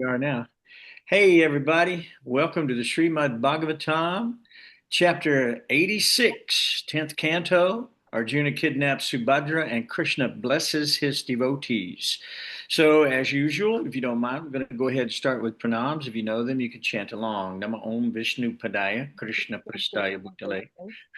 We are now. Hey, everybody. Welcome to the Srimad Bhagavatam, chapter 86, 10th Canto. Arjuna kidnaps Subhadra and Krishna blesses his devotees. So, as usual, if you don't mind, we're going to go ahead and start with pranams. If you know them, you can chant along. Nama Om Vishnu Padaya, Krishna Prastaya Bhutale,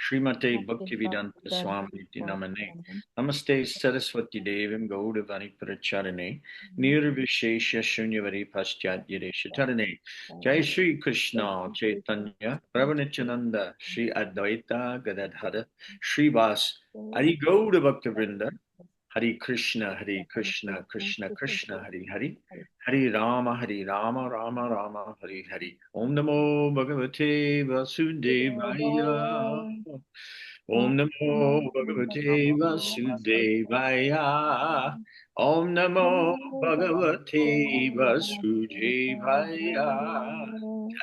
Srimate Bhaktivedanta Swami Namane, Namaste Saraswati Devim Gaudavani Pracharane, Nirvishesha Shunyavadi Paschatyadesh Tarane. Jai Shri Krishna Chaitanya Prabhu Shri Advaita Gadadhara Shri Vas Adi Gauda Bhakta Hari Krishna, Hari Krishna, Krishna Krishna, Hari Hari, Hari Rama, Rama Rama, Hari Hari. Om Namo Bhagavate Vasudevaya. Om Namo Bhagavate Vasudevaya. Om Namo Bhagavate Vasudevaya.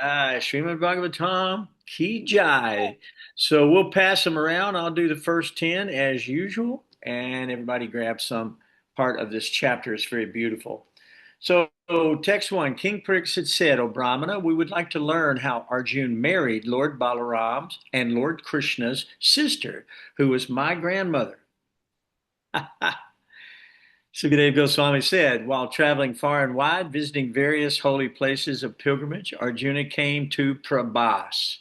Jai Srimad Bhagavatam Ki Jai. So we'll pass them around. I'll do the first 10 as usual, and everybody grab some part of this chapter. It's very beautiful. So, text one King Pariksit said, O Brahmana, we would like to learn how Arjuna married Lord Balaram's and Lord Krishna's sister, who was my grandmother. Sukadeva Goswami said, while traveling far and wide, visiting various holy places of pilgrimage, Arjuna came to Prabhas.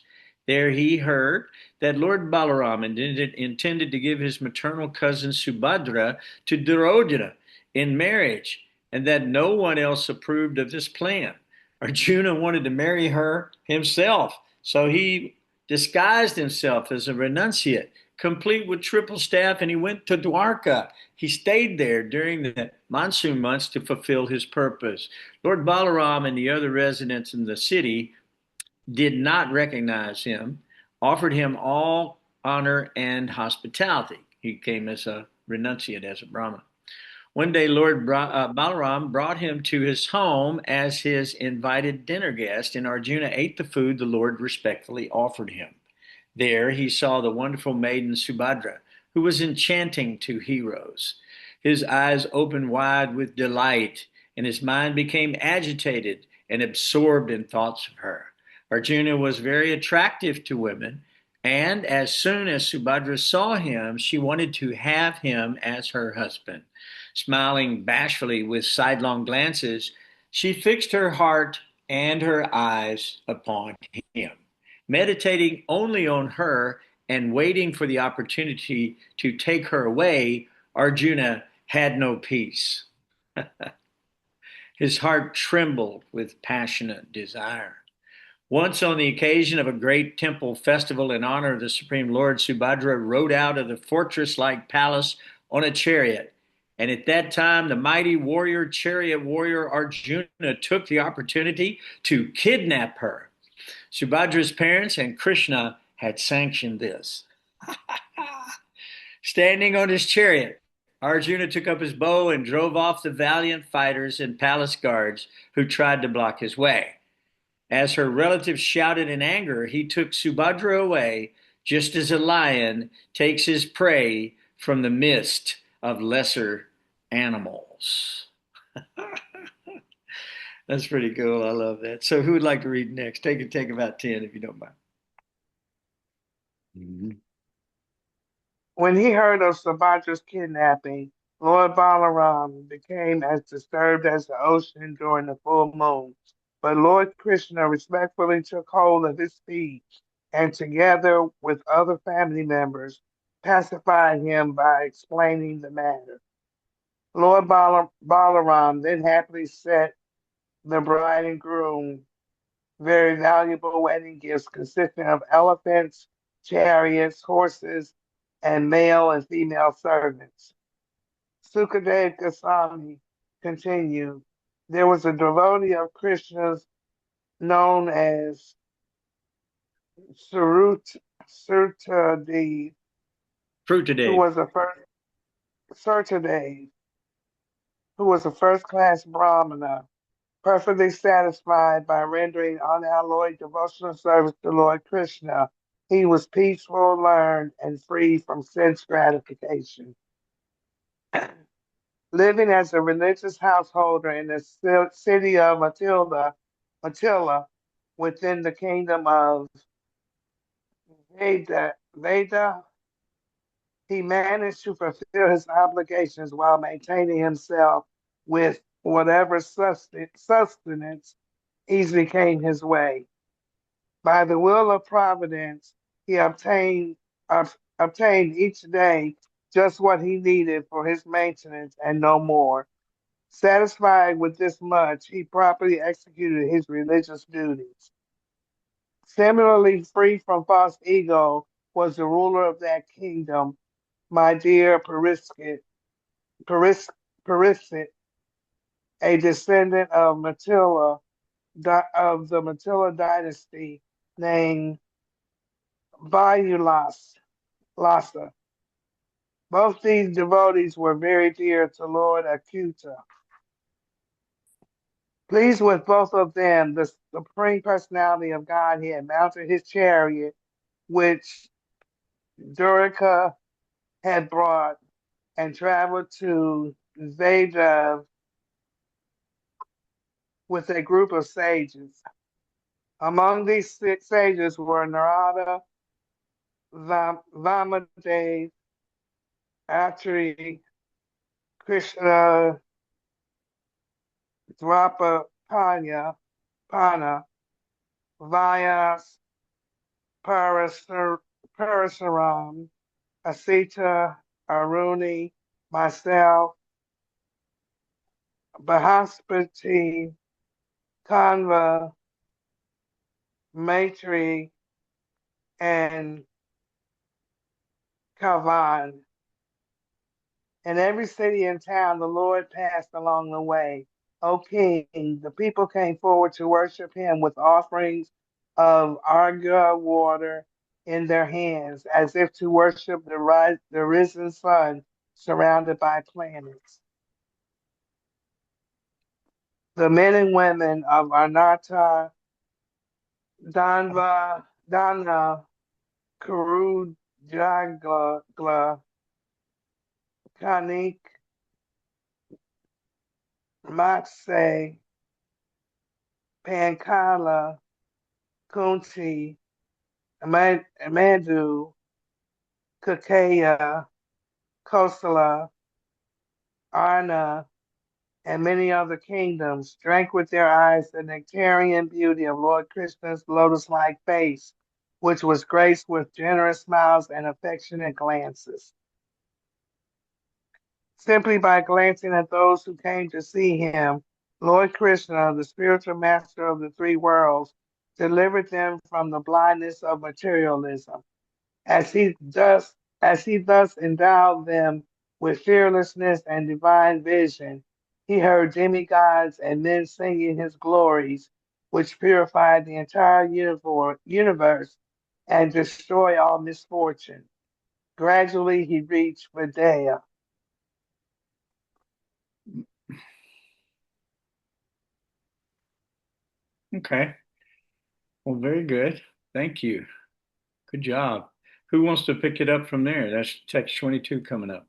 There he heard that Lord Balaram intended to give his maternal cousin Subhadra to Duryodhana in marriage, and that no one else approved of this plan. Arjuna wanted to marry her himself, so he disguised himself as a renunciate, complete with triple staff, and he went to Dwarka. He stayed there during the monsoon months to fulfill his purpose. Lord Balaram and the other residents in the city did not recognize him, offered him all honor and hospitality. He came as a renunciate, as a Brahmin. One day, Lord Balaram brought him to his home as his invited dinner guest, and Arjuna ate the food the Lord respectfully offered him. There he saw the wonderful maiden Subhadra, who was enchanting to heroes. His eyes opened wide with delight, and his mind became agitated and absorbed in thoughts of her. Arjuna was very attractive to women, and as soon as Subhadra saw him, she wanted to have him as her husband. Smiling bashfully with sidelong glances, she fixed her heart and her eyes upon him. Meditating only on her and waiting for the opportunity to take her away, Arjuna had no peace. His heart trembled with passionate desire. Once, on the occasion of a great temple festival in honor of the Supreme Lord, Subhadra rode out of the fortress-like palace on a chariot. And at that time, the mighty chariot warrior Arjuna took the opportunity to kidnap her. Subhadra's parents and Krishna had sanctioned this. Standing on his chariot, Arjuna took up his bow and drove off the valiant fighters and palace guards who tried to block his way. As her relatives shouted in anger, he took Subhadra away, just as a lion takes his prey from the midst of lesser animals. That's pretty cool. I love that. So who would like to read next? Take about 10 if you don't mind. Mhm. When he heard of Subhadra's kidnapping, Lord Balaram became as disturbed as the ocean during the full moon. But Lord Krishna respectfully took hold of his feet and, together with other family members, pacified him by explaining the matter. Lord Balaram then happily set the bride and groom very valuable wedding gifts consisting of elephants, chariots, horses, and male and female servants. Sukadeva Goswami continued, there was a devotee of Krishna's known as Surtadev, Fruit who today. was a first Surtadev, who was a first-class Brahmana, perfectly satisfied by rendering unalloyed devotional service to Lord Krishna. He was peaceful, learned, and free from sense gratification. living as a religious householder in the city of Attila, within the kingdom of Veda. He managed to fulfill his obligations while maintaining himself with whatever sustenance easily came his way. By the will of providence, he obtained each day just what he needed for his maintenance and no more. Satisfied with this much, he properly executed his religious duties. Similarly, free from false ego, was the ruler of that kingdom, my dear Paris, a descendant of of the Matilda dynasty, named Lhasa. Both these devotees were very dear to Lord Acuta. Pleased with both of them, the Supreme Personality of Godhead mounted his chariot, which Durica had brought, and traveled to Zajav with a group of sages. Among these six sages were Narada, Vamadev, Atri, Krishna, Dwapapanya, Pana, Vyas, Parasaram, Asita, Aruni, myself, Bahaspati, Kanva, Maitri, and Kavan. In every city and town, the Lord passed along the way. O King, the people came forward to worship him with offerings of arga water in their hands, as if to worship the risen sun surrounded by planets. The men and women of Anata, Dana, Kurujagla, Kanik, Matse, Pankala, Kunti, Amandu, Kakaya, Kosala, Arna, and many other kingdoms drank with their eyes the nectarian beauty of Lord Krishna's lotus-like face, which was graced with generous smiles and affectionate glances. Simply by glancing at those who came to see him, Lord Krishna, the spiritual master of the three worlds, delivered them from the blindness of materialism. As he thus endowed them with fearlessness and divine vision, he heard demigods and men singing his glories, which purified the entire universe and destroy all misfortune. Gradually, he reached Vidya. Okay. Well, very good. Thank you. Good job. Who wants to pick it up from there? That's text 22 coming up.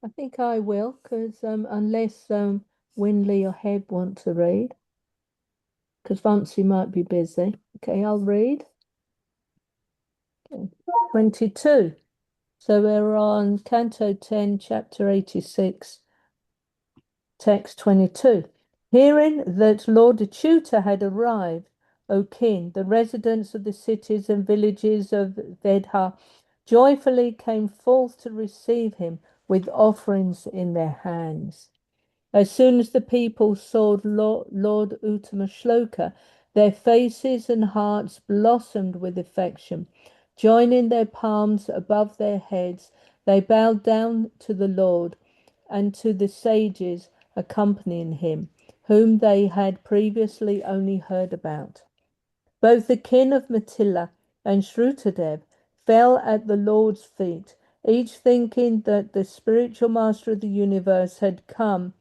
I think I will, because unless Winley or Heb want to read, because Fancy might be busy. Okay, I'll read. Okay. 22. So we're on Canto 10, Chapter 86, text 22. Hearing that Lord Achuta had arrived, O king, the residents of the cities and villages of Vedha joyfully came forth to receive him with offerings in their hands. As soon as the people saw Lord Uttamashloka, their faces and hearts blossomed with affection. Joining their palms above their heads, they bowed down to the Lord and to the sages accompanying him, whom they had previously only heard about. Both the kin of Matilla and Shrutadev fell at the Lord's feet, each thinking that the spiritual master of the universe had come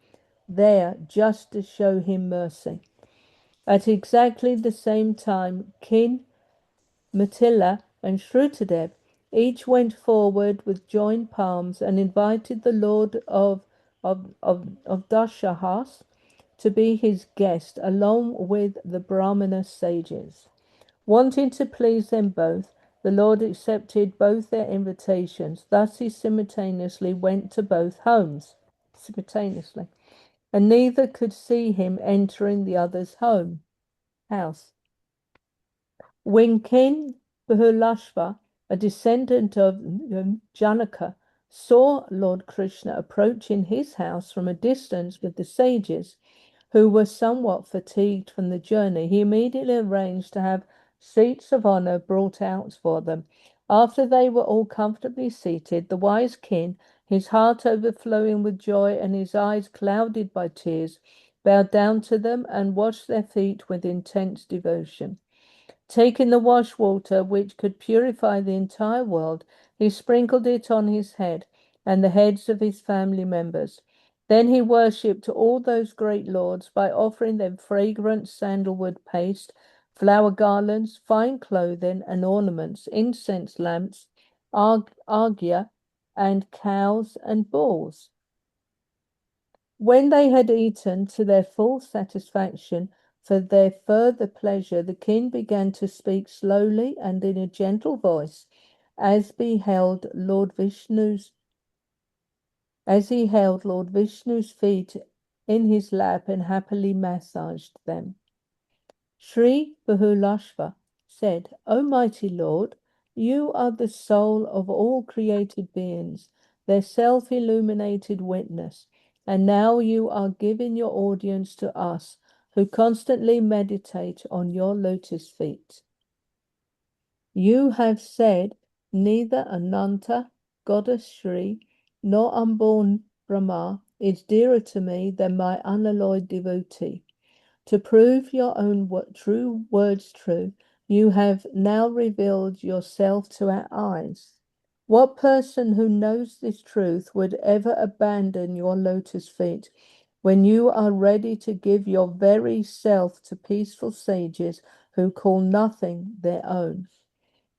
there just to show him mercy. At exactly the same time, Kin, Matilla, and Shrutadev Each went forward with joined palms and invited the Lord of Dashahas to be his guest, along with the Brahmana sages. Wanting to please them both, the Lord accepted both their invitations. Thus he simultaneously went to both homes, simultaneously, and neither could see him entering the other's house. When King Bahulashva, a descendant of Janaka, saw Lord Krishna approaching his house from a distance with the sages, who were somewhat fatigued from the journey, he immediately arranged to have seats of honor brought out for them. After they were all comfortably seated, the wise king, his heart overflowing with joy and his eyes clouded by tears, bowed down to them and washed their feet with intense devotion. Taking the wash water, which could purify the entire world, he sprinkled it on his head and the heads of his family members. Then he worshipped all those great lords by offering them fragrant sandalwood paste, flower garlands, fine clothing and ornaments, incense lamps, arghya, and cows and bulls. When they had eaten to their full satisfaction, for their further pleasure, the king began to speak slowly and in a gentle voice, as he held Lord Vishnu's feet in his lap and happily massaged them. Sri Bahulashva said, O mighty Lord, you are the soul of all created beings, their self-illuminated witness, and now you are giving your audience to us, who constantly meditate on your lotus feet. You have said, neither Ananta, goddess Shri, nor unborn Brahma is dearer to me than my unalloyed devotee. To prove your own true words true, you have now revealed yourself to our eyes. What person who knows this truth would ever abandon your lotus feet when you are ready to give your very self to peaceful sages who call nothing their own?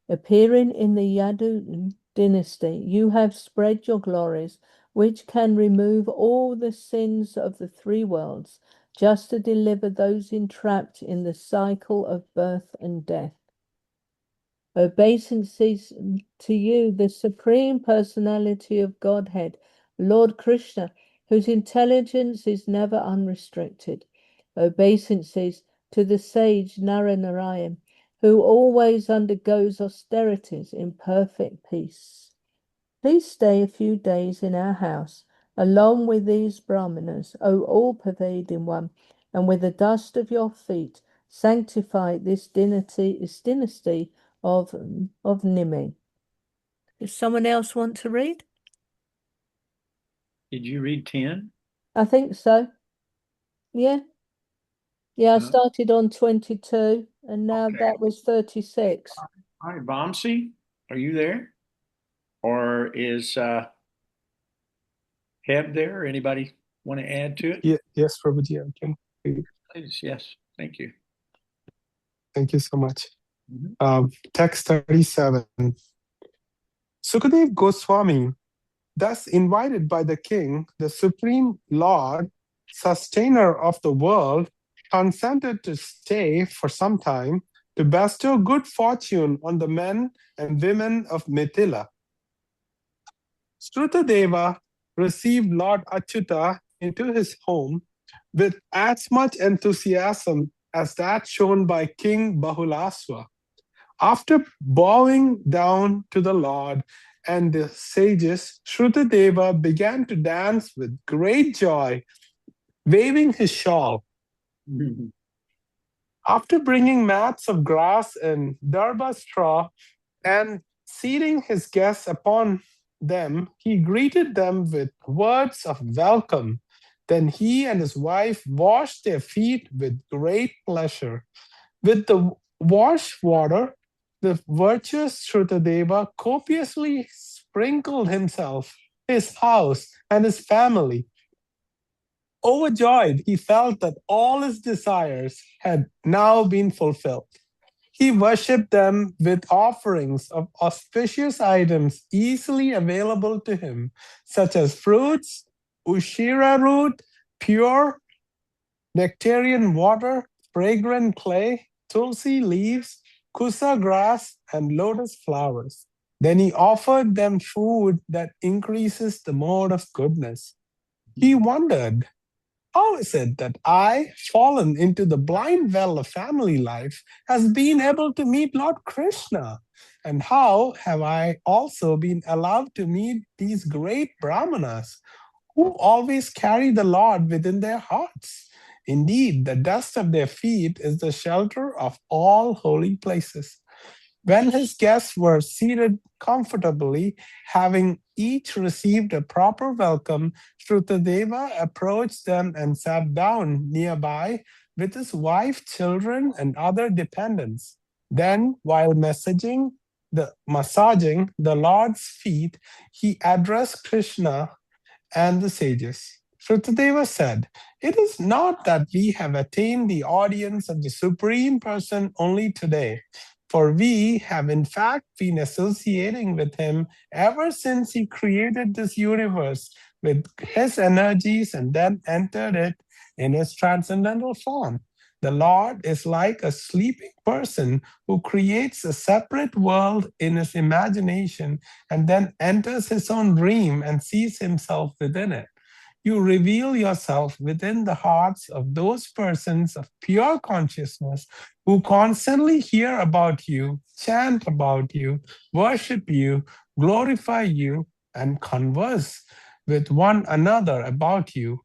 Appearing in the Yadu dynasty, you have spread your glories, which can remove all the sins of the three worlds, just to deliver those entrapped in the cycle of birth and death. Obeisances to you, the Supreme Personality of Godhead, Lord Krishna, whose intelligence is never unrestricted. Obeisances to the sage Naranarayan, who always undergoes austerities in perfect peace. Please stay a few days in our house, along with these Brahmanas, O all-pervading one, and with the dust of your feet, sanctify this dynasty of Nimi. Does someone else want to read? Did you read 10? I think so. Yeah. Yeah, I started on 22, and now Okay. that was 36. All right, Vamsi, are you there? Or is Heb there? Anybody want to add to it? Yes, Prabhuji, I can read. Please, yes. Thank you. Thank you so much. Text 37. Sukadev Goswami, thus invited by the king, the Supreme Lord, sustainer of the world, consented to stay for some time to bestow good fortune on the men and women of Mithila. Srutadeva received Lord Achyuta into his home with as much enthusiasm as that shown by King Bahulaswa. After bowing down to the Lord and the sages, Shrutadeva began to dance with great joy, waving his shawl. After bringing mats of grass and darba straw and seating his guests upon them, he greeted them with words of welcome. Then he and his wife washed their feet with great pleasure. With the wash water, the virtuous Shrutadeva copiously sprinkled himself, his house, and his family. Overjoyed, he felt that all his desires had now been fulfilled. He worshipped them with offerings of auspicious items easily available to him, such as fruits, ushira root, pure nectarian water, fragrant clay, tulsi leaves, kusa grass, and lotus flowers. Then he offered them food that increases the mode of goodness. He wondered, how is it that I, fallen into the blind well of family life, has been able to meet Lord Krishna? And how have I also been allowed to meet these great brahmanas who always carry the Lord within their hearts? Indeed, the dust of their feet is the shelter of all holy places. When his guests were seated comfortably, having each received a proper welcome, Shrutadeva approached them and sat down nearby with his wife, children, and other dependents. Then, while massaging the Lord's feet, he addressed Krishna and the sages. Shrutadeva said, "It is not that we have attained the audience of the Supreme Person only today, for we have in fact been associating with him ever since he created this universe with his energies and then entered it in his transcendental form. The Lord is like a sleeping person who creates a separate world in his imagination and then enters his own dream and sees himself within it. You reveal yourself within the hearts of those persons of pure consciousness who constantly hear about you, chant about you, worship you, glorify you, and converse with one another about you.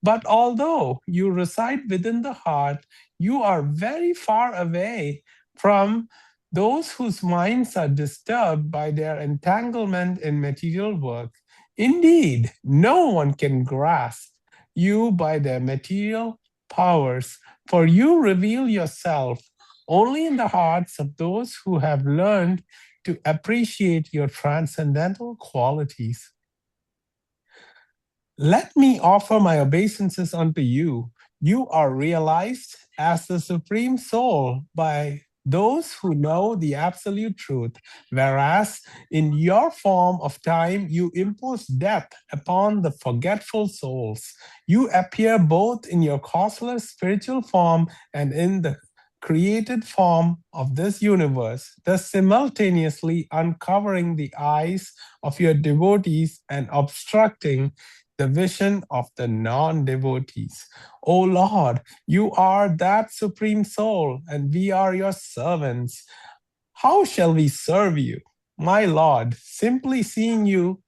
But although you reside within the heart, you are very far away from those whose minds are disturbed by their entanglement in material work. Indeed, no one can grasp you by their material powers, for you reveal yourself only in the hearts of those who have learned to appreciate your transcendental qualities. Let me offer my obeisances unto you. You are realized as the Supreme Soul by those who know the absolute truth, whereas in your form of time, you impose death upon the forgetful souls. You appear both in your causeless spiritual form and in the created form of this universe, thus simultaneously uncovering the eyes of your devotees and obstructing the vision of the non-devotees. O Lord, you are that Supreme Soul, and we are your servants. How shall we serve you? My Lord, simply seeing you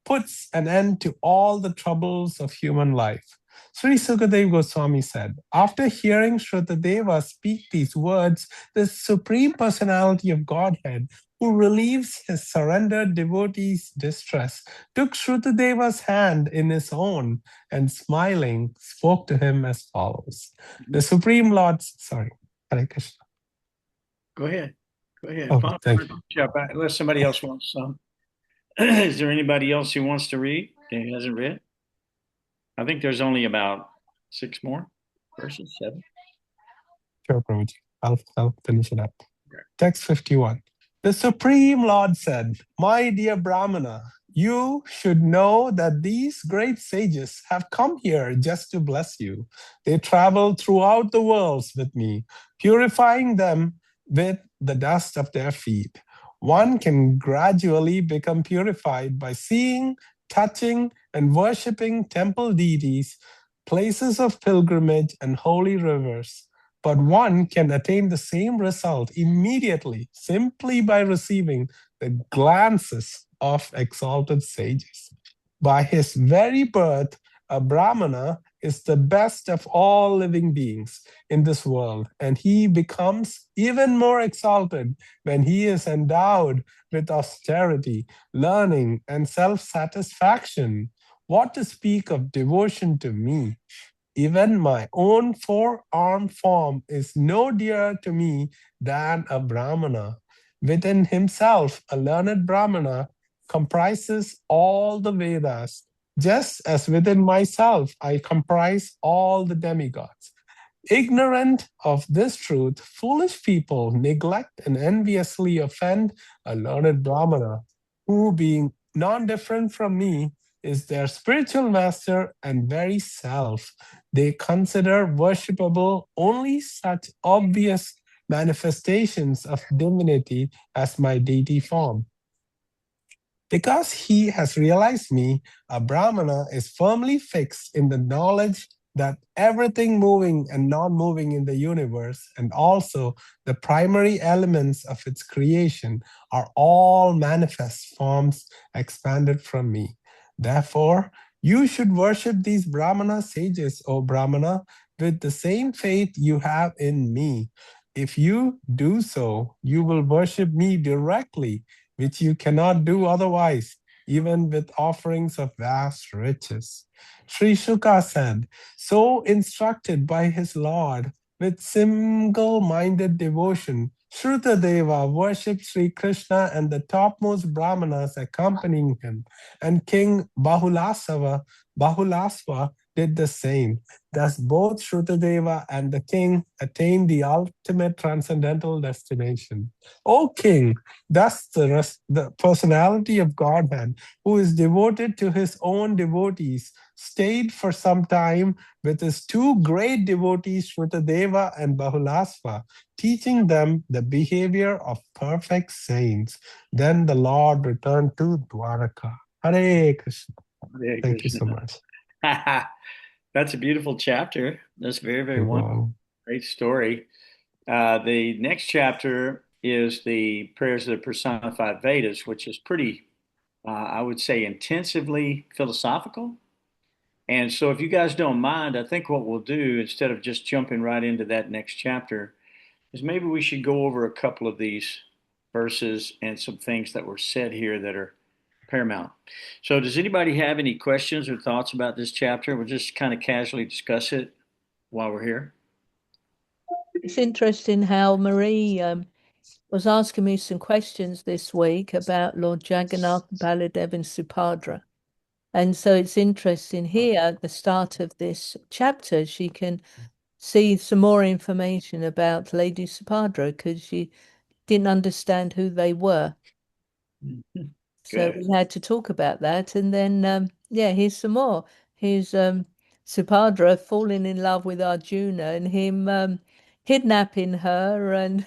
puts an end to all the troubles of human life. Sri Sukadeva Goswami said, after hearing Shrutadeva speak these words, the Supreme Personality of Godhead, who relieves his surrendered devotee's distress, took Shrutadeva's hand in his own and smiling spoke to him as follows. The Supreme Lord, sorry, Hare Krishna. Go ahead. Go ahead. Oh, thank you. Unless somebody else wants some. Is there anybody else who wants to read that hasn't read? I think there's only about 6 more verses, 7. Sure, Prabhuji. I'll finish it up. Okay. Text 51. The Supreme Lord said, my dear Brahmana, you should know that these great sages have come here just to bless you. They traveled throughout the worlds with me, purifying them with the dust of their feet. One can gradually become purified by seeing, touching, and worshipping temple deities, places of pilgrimage, and holy rivers. But one can attain the same result immediately simply by receiving the glances of exalted sages. By his very birth, a Brahmana is the best of all living beings in this world, and he becomes even more exalted when he is endowed with austerity, learning, and self-satisfaction. What to speak of devotion to me? Even my own four-armed form is no dearer to me than a Brahmana. Within himself, a learned Brahmana comprises all the Vedas, just as within myself I comprise all the demigods. Ignorant of this truth, foolish people neglect and enviously offend a learned Brahmana, who, being non-different from me, is their spiritual master and very self. They consider worshipable only such obvious manifestations of divinity as my deity form. Because he has realized me, a Brahmana is firmly fixed in the knowledge that everything moving and non-moving in the universe, and also the primary elements of its creation, are all manifest forms expanded from me. Therefore, you should worship these Brahmana sages, O Brahmana, with the same faith you have in me. If you do so, you will worship me directly, which you cannot do otherwise, even with offerings of vast riches. Sri Shuka said, so instructed by his Lord, with single-minded devotion, Shrutadeva worshipped Sri Krishna and the topmost Brahmanas accompanying him, and King Bahulasva did the same. Thus, both Shrutadeva and the king attained the ultimate transcendental destination. O king, thus the personality of Godhead, who is devoted to his own devotees, stayed for some time with his two great devotees, Shrutadeva and Bahulasva, teaching them the behavior of perfect saints. Then the Lord returned to Dwaraka. Hare Krishna. Hare Thank you so Krishna. much. That's a beautiful chapter. That's very, very wonderful. Great story. The next chapter is the prayers of the personified Vedas, which is pretty, I would say, intensively philosophical. And so, if you guys don't mind, I think what we'll do, instead of just jumping right into that next chapter, is maybe we should go over a couple of these verses and some things that were said here that are paramount. So, does anybody have any questions or thoughts about this chapter? We'll just kind of casually discuss it while we're here. It's interesting how Marie was asking me some questions this week about Lord Jagannath, Baladev, and Subhadra. And so it's interesting here at the start of this chapter, she can see some more information about Lady Subhadra because she didn't understand who they were. So Good. we had to talk about that. And then, yeah, here's some more. Here's Subhadra falling in love with Arjuna and him kidnapping her and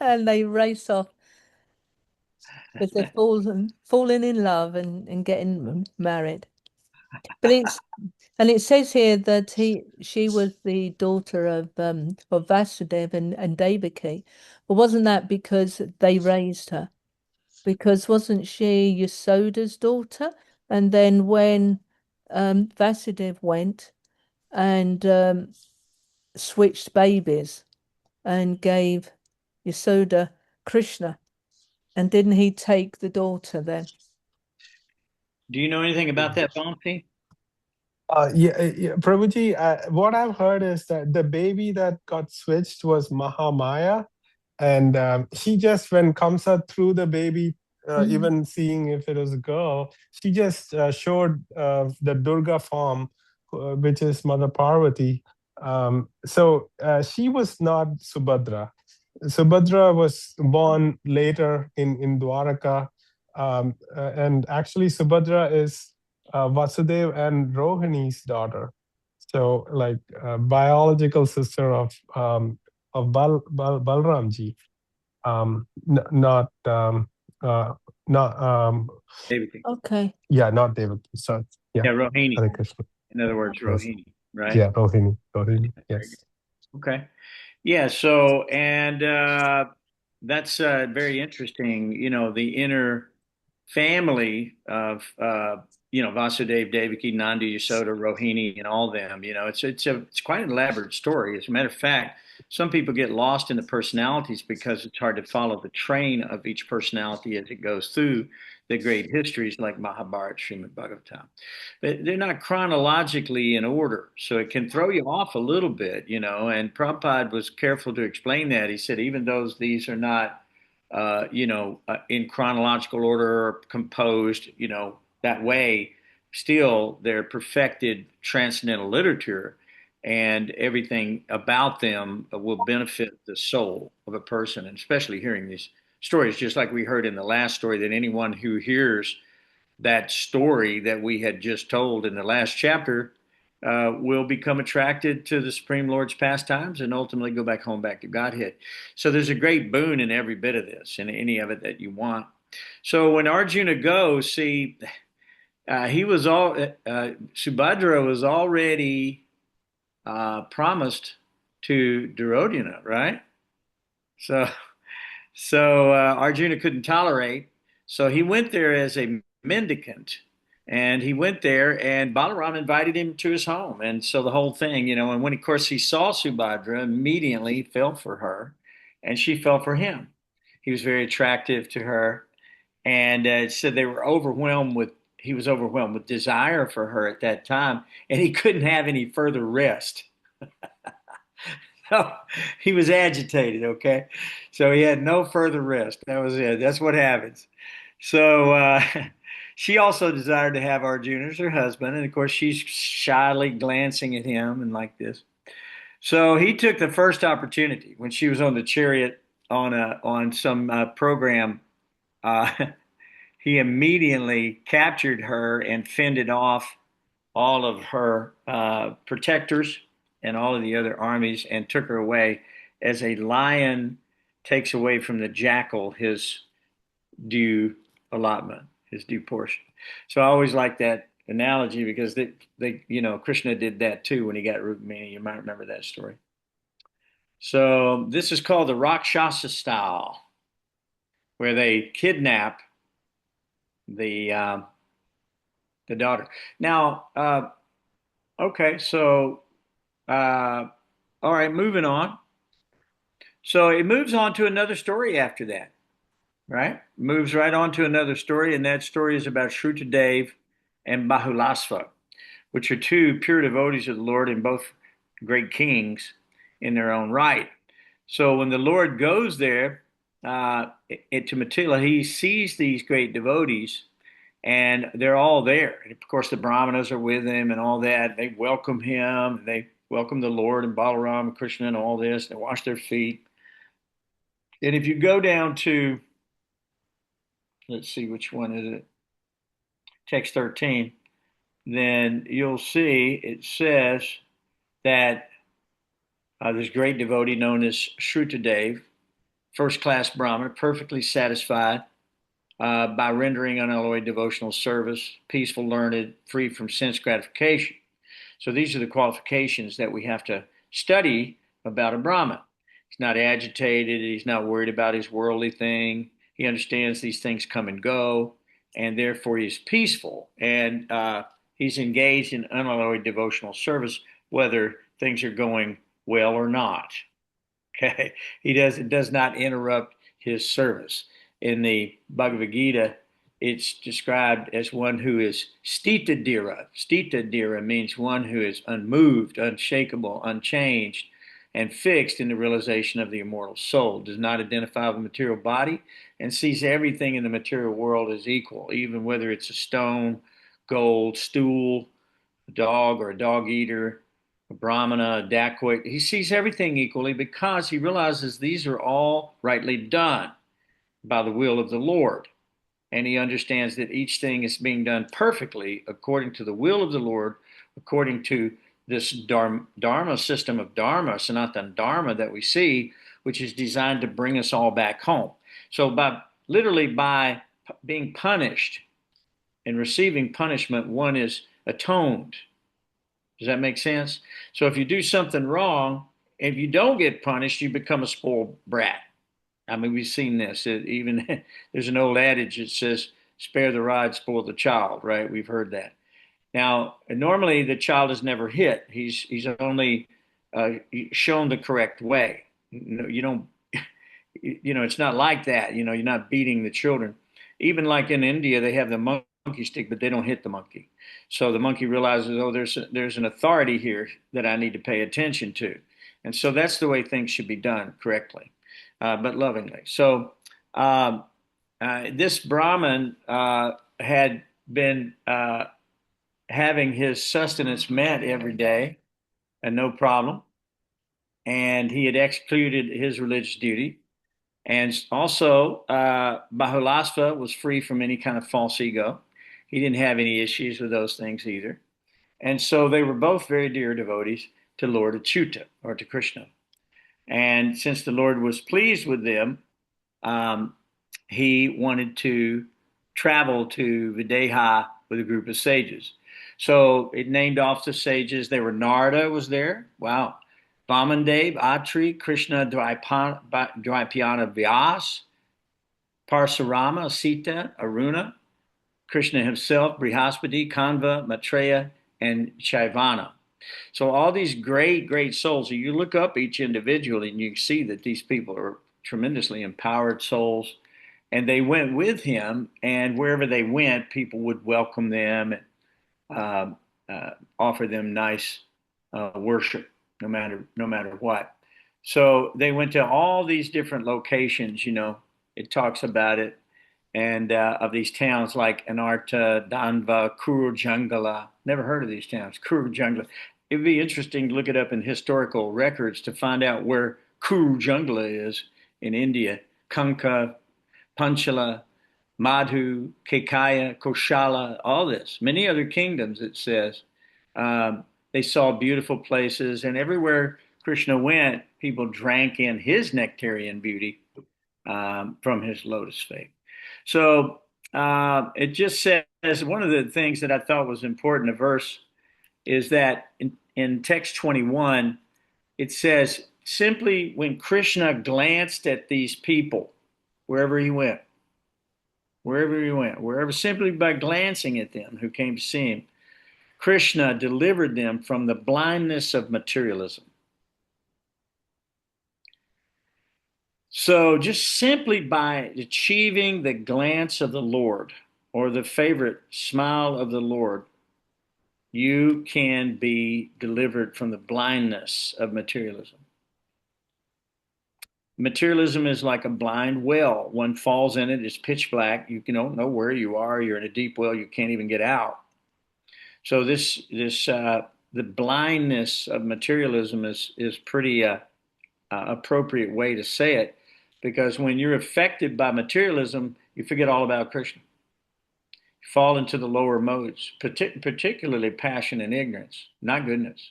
and they race off because they're falling in love and getting married. But it says here that she was the daughter of Vasudev and Devaki. But wasn't that because they raised her? Because wasn't she Yasoda's daughter? And then when Vasudev went and switched babies and gave Yasoda Krishna, and didn't he take the daughter then? Do you know anything about that, Bumpy? Yeah, Prabhuji, what I've heard is that the baby that got switched was Mahamaya, and she just, when Kamsa threw the baby, even seeing if it was a girl, she just showed the Durga form, which is Mother Parvati. So she was not Subhadra. Subhadra was born later in Dwaraka, and actually Subhadra is Vasudev and Rohini's daughter. So, like, biological sister of Balramji, not David. Okay. yeah, not David. So yeah, Yeah, Rohini. Hare Krishna. In other words, Yes. Rohini, right? Yeah, Rohini. Very Yes. good. Okay. Yeah, so, and that's very interesting, the inner family of, Vasudev, Devaki, Nandi, Yasoda, Rohini, and all them. It's quite an elaborate story. As a matter of fact, some people get lost in the personalities because it's hard to follow the train of each personality as it goes through the great histories like Mahabharata, Srimad Bhagavatam. But they're not chronologically in order, so it can throw you off a little bit, And Prabhupada was careful to explain that. He said, even though these are not, in chronological order or composed, that way, still they're perfected transcendental literature. and everything about them will benefit the soul of a person, and especially hearing these stories, just like we heard in the last story, that anyone who hears that story that we had just told in the last chapter will become attracted to the Supreme Lord's pastimes and ultimately go back home, back to Godhead. So there's a great boon in every bit of this, in any of it that you want. So when Arjuna goes, see, he was all Subhadra was already promised to Duryodhana, right? So Arjuna couldn't tolerate, so he went there as a mendicant, and he went there, and Balaram invited him to his home, and so the whole thing, and when of course he saw Subhadra, immediately he fell for her, and she fell for him. He was very attractive to her, and said they were overwhelmed with. He was overwhelmed with desire for her at that time, and he couldn't have any further rest. So he was agitated, okay? So he had no further rest. That was it. That's what happens. So she also desired to have Arjuna as her husband, and of course she's shyly glancing at him and like this. So he took the first opportunity when she was on the chariot on some program. Uh, he immediately captured her and fended off all of her protectors and all of the other armies and took her away as a lion takes away from the jackal his due allotment, his due portion. So I always like that analogy because Krishna did that too when he got Rukmini. You might remember that story. So this is called the Rakshasa style, where they kidnap the daughter. Now, okay, so all right, moving on. So it moves on to another story after that, right? Moves right on to another story, and that story is about Shrutadev and Bahulasva, which are two pure devotees of the Lord and both great kings in their own right. So when the Lord goes there to Mithila, he sees these great devotees, and they're all there. And of course, the Brahmanas are with him and all that. They welcome him. They welcome the Lord and Balaram and Krishna and all this. They wash their feet. And if you go down to, let's see, which one is it? Text 13, then you'll see it says that this great devotee known as Shrutadev, first class Brahmana, perfectly satisfied by rendering unalloyed devotional service, peaceful, learned, free from sense gratification. So these are the qualifications that we have to study about a Brahmin. He's not agitated. He's not worried about his worldly thing. He understands these things come and go, and therefore he's peaceful. And he's engaged in unalloyed devotional service, whether things are going well or not. Okay, it does not interrupt his service. In the Bhagavad Gita, it's described as one who is stita dira. Stita dira means one who is unmoved, unshakable, unchanged, and fixed in the realization of the immortal soul, does not identify with the material body, and sees everything in the material world as equal, even whether it's a stone, gold, stool, a dog or a dog eater, a brahmana, a dacoit. He sees everything equally because he realizes these are all rightly done by the will of the Lord. And he understands that each thing is being done perfectly according to the will of the Lord, according to this dharma system of dharma, Sanatana Dharma that we see, which is designed to bring us all back home. So literally by being punished and receiving punishment, one is atoned. Does that make sense? So if you do something wrong, if you don't get punished, you become a spoiled brat. I mean, we've seen this. Even there's an old adage that says, "Spare the rod, spoil the child." Right? We've heard that. Now, normally the child is never hit. He's only shown the correct way. You don't. It's not like that. You're not beating the children. Even like in India, they have the monkey stick, but they don't hit the monkey. So the monkey realizes, oh, there's an authority here that I need to pay attention to, and so that's the way things should be done correctly, but lovingly. So this Brahmin had been having his sustenance met every day, and no problem. And he had executed his religious duty. And also, Bahulasva was free from any kind of false ego. He didn't have any issues with those things either. And so they were both very dear devotees to Lord Achyuta, or to Krishna. And since the Lord was pleased with them, um, he wanted to travel to Videha with a group of sages. So it named off the sages. They were Narada was there. Wow. Vamandev, Atri, Krishna Dvaipayana Vyas, Parsurama, Sita, Arjuna, Krishna himself, Brihaspati, Kanva, Maitreya, and Chaivana. So all these great, great souls, you look up each individual and you see that these people are tremendously empowered souls. And they went with him, and wherever they went, people would welcome them and offer them nice worship, no matter what. So they went to all these different locations. It talks about it, and of these towns like Anarta, Danva, Kurujangala. Never heard of these towns, Kurujangala. It'd be interesting to look it up in historical records to find out where Kurujangala is in India. Kanka, Panchala, Madhu, Kekaya, Koshala, all this. Many other kingdoms, it says. They saw beautiful places, and everywhere Krishna went, people drank in his nectarian beauty from his lotus feet. So it just says one of the things that I thought was important, a verse, is that in text 21, it says, simply when Krishna glanced at these people, wherever he went, simply by glancing at them who came to see him, Krishna delivered them from the blindness of materialism. So just simply by achieving the glance of the Lord, or the favorite smile of the Lord, you can be delivered from the blindness of materialism. Materialism is like a blind well. One falls in it, it's pitch black. You don't know where you are. You're in a deep well. You can't even get out. So the blindness of materialism is pretty appropriate way to say it, because when you're affected by materialism, you forget all about Krishna. You fall into the lower modes, particularly passion and ignorance, not goodness.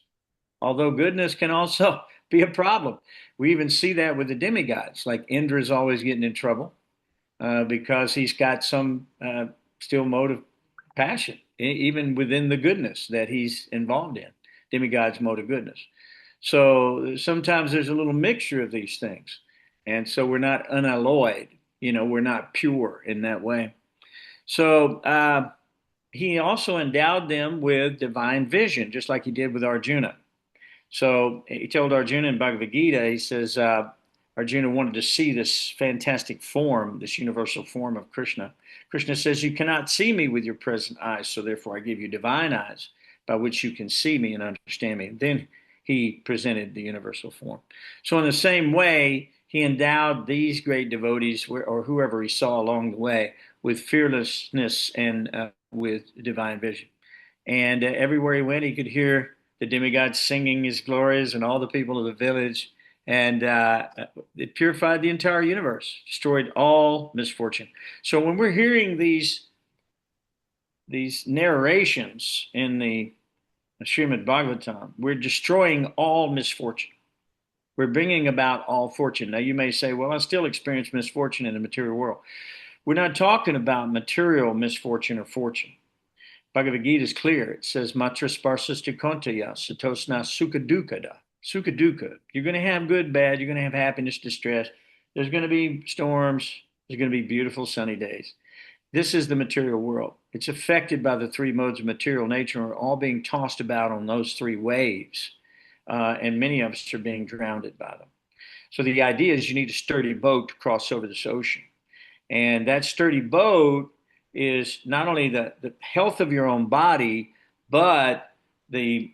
Although goodness can also be a problem. We even see that with the demigods, like Indra is always getting in trouble because he's got some still mode of passion, even within the goodness that he's involved in, demigod's mode of goodness. So sometimes there's a little mixture of these things. And so we're not unalloyed, we're not pure in that way. So he also endowed them with divine vision, just like he did with Arjuna. So he told Arjuna in Bhagavad Gita, he says, Arjuna wanted to see this fantastic form, this universal form of Krishna. Krishna says, you cannot see me with your present eyes, so therefore I give you divine eyes by which you can see me and understand me. Then he presented the universal form. So in the same way, he endowed these great devotees, or whoever he saw along the way, with fearlessness and with divine vision. And everywhere he went, he could hear the demigods singing his glories and all the people of the village. And it purified the entire universe, destroyed all misfortune. So when we're hearing these narrations in the Srimad Bhagavatam, we're destroying all misfortune. We're bringing about all fortune. Now you may say, well, I still experience misfortune in the material world. We're not talking about material misfortune or fortune. Bhagavad Gita is clear. It says, Matra sparsasti kontaya, satosna sukha dukkha. Sukha dukkha. You're going to have good, bad. You're going to have happiness, distress. There's going to be storms. There's going to be beautiful sunny days. This is the material world. It's affected by the three modes of material nature, and we're all being tossed about on those three waves. And many of us are being drowned by them. So the idea is you need a sturdy boat to cross over this ocean. And that sturdy boat is not only the health of your own body, but the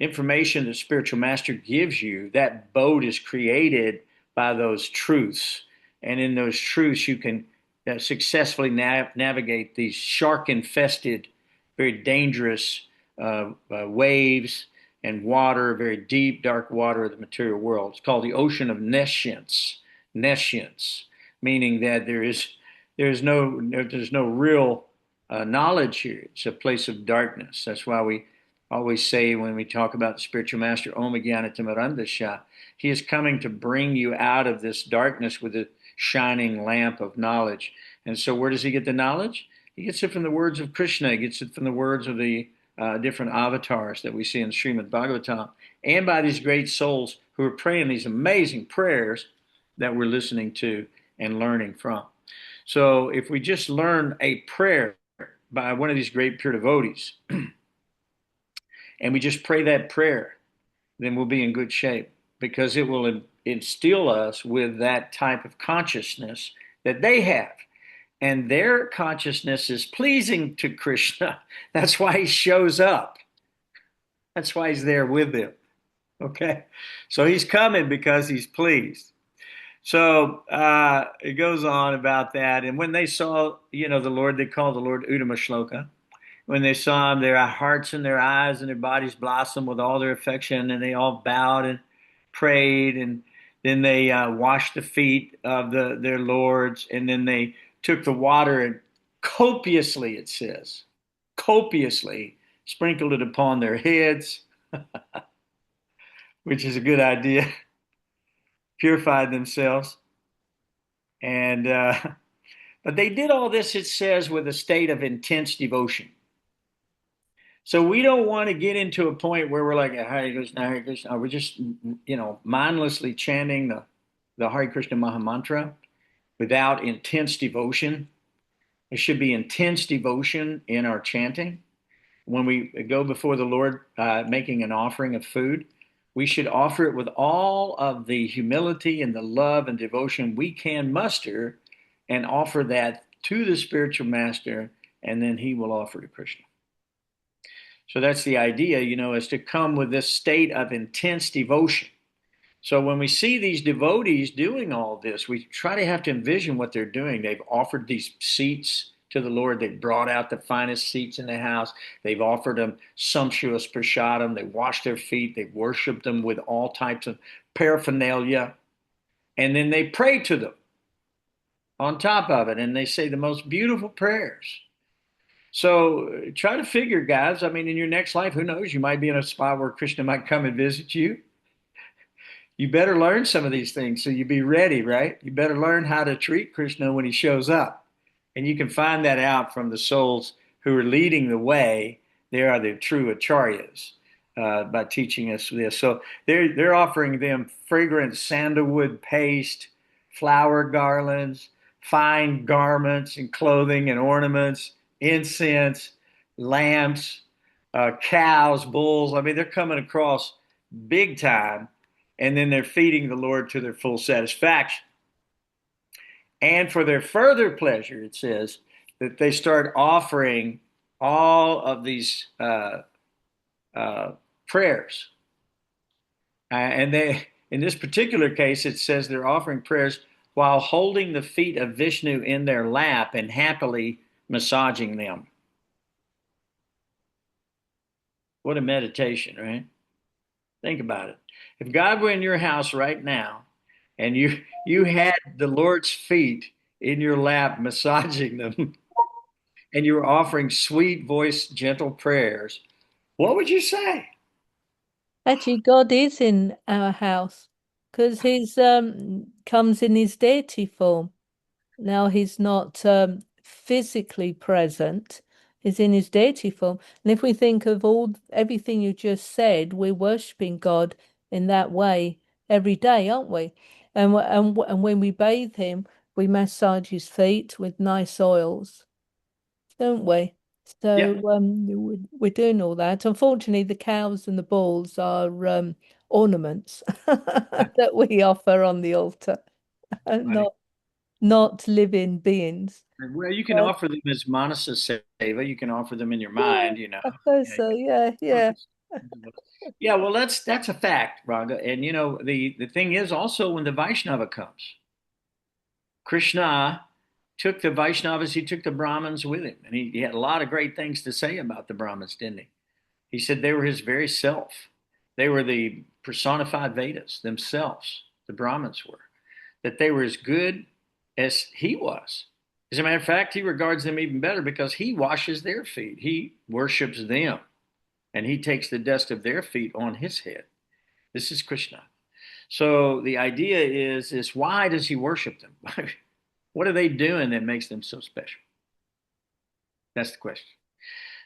information the spiritual master gives you. That boat is created by those truths. And in those truths, you can successfully navigate these shark-infested, very dangerous waves and water, very deep, dark water of the material world. It's called the ocean of nescience. Nescience, meaning that there's no real knowledge here. It's a place of darkness. That's why we always say when we talk about the spiritual master, Om Jnanatimurandasya, he is coming to bring you out of this darkness with a shining lamp of knowledge. And so where does he get the knowledge? He gets it from the words of Krishna. He gets it from the words of the different avatars that we see in Srimad Bhagavatam, and by these great souls who are praying these amazing prayers that we're listening to and learning from. So if we just learn a prayer by one of these great pure devotees, and we just pray that prayer, then we'll be in good shape, because it will instill us with that type of consciousness that they have. And their consciousness is pleasing to Krishna. That's why he shows up. That's why he's there with them. Okay? So he's coming because he's pleased. So it goes on about that. And when they saw, the Lord, they call the Lord Uttama Shloka. When they saw him, their hearts and their eyes and their bodies blossomed with all their affection, and they all bowed and prayed, and then they washed the feet of their lords, and then they took the water and copiously, it says, copiously sprinkled it upon their heads, which is a good idea, purified themselves. And but they did all this, it says, with a state of intense devotion. So we don't want to get into a point where we're like, Hare Krishna, Hare Krishna. We're just, mindlessly chanting the Hare Krishna Maha Mantra without intense devotion. There should be intense devotion in our chanting. When we go before the Lord making an offering of food, we should offer it with all of the humility and the love and devotion we can muster, and offer that to the spiritual master, and then he will offer to Krishna. So that's the idea, is to come with this state of intense devotion. So when we see these devotees doing all this, we try to have to envision what they're doing. They've offered these seats to the Lord. They've brought out the finest seats in the house. They've offered them sumptuous prasadam. They washed their feet. They've worshiped them with all types of paraphernalia. And then they pray to them on top of it. And they say the most beautiful prayers. So try to figure, guys, in your next life, who knows, you might be in a spot where Krishna might come and visit you. You better learn some of these things so you be ready, right? You better learn how to treat Krishna when he shows up. And you can find that out from the souls who are leading the way. They are the true acharyas by teaching us this. So they're offering them fragrant sandalwood paste, flower garlands, fine garments and clothing and ornaments, incense, lamps, cows, bulls. They're coming across big time, and then they're feeding the Lord to their full satisfaction. And for their further pleasure, it says that they start offering all of these prayers. And they, in this particular case, it says they're offering prayers while holding the feet of Vishnu in their lap and happily massaging them. What a meditation, right? Think about it. If God were in your house right now and you had the Lord's feet in your lap massaging them and you were offering sweet voiced, gentle prayers, what would you say? Actually, God is in our house because he's comes in his deity form. Now he's not physically present, he's in his deity form. And if we think of everything you just said, we're worshipping God in that way every day, aren't we? And when we bathe him, we massage his feet with nice oils, don't we? So Yep. we're doing all that. Unfortunately, the cows and the bulls are ornaments that we offer on the altar, Right. not living beings. Well, you can offer them as manasa seva. You can offer them in your Yeah, mind, I suppose Yeah. so. Yeah. Yeah, well, that's a fact, Raga. And the thing is also when the Vaishnava comes, Krishna took the Vaishnavas, he took the Brahmins with him, and he had a lot of great things to say about the Brahmins, didn't he? He said they were his very self. They were the personified Vedas themselves, the Brahmins were, that they were as good as he was. As a matter of fact, he regards them even better because he washes their feet. He worships them and he takes the dust of their feet on his head. This is Krishna. So the idea is why does he worship them? What are they doing that makes them so special? That's the question.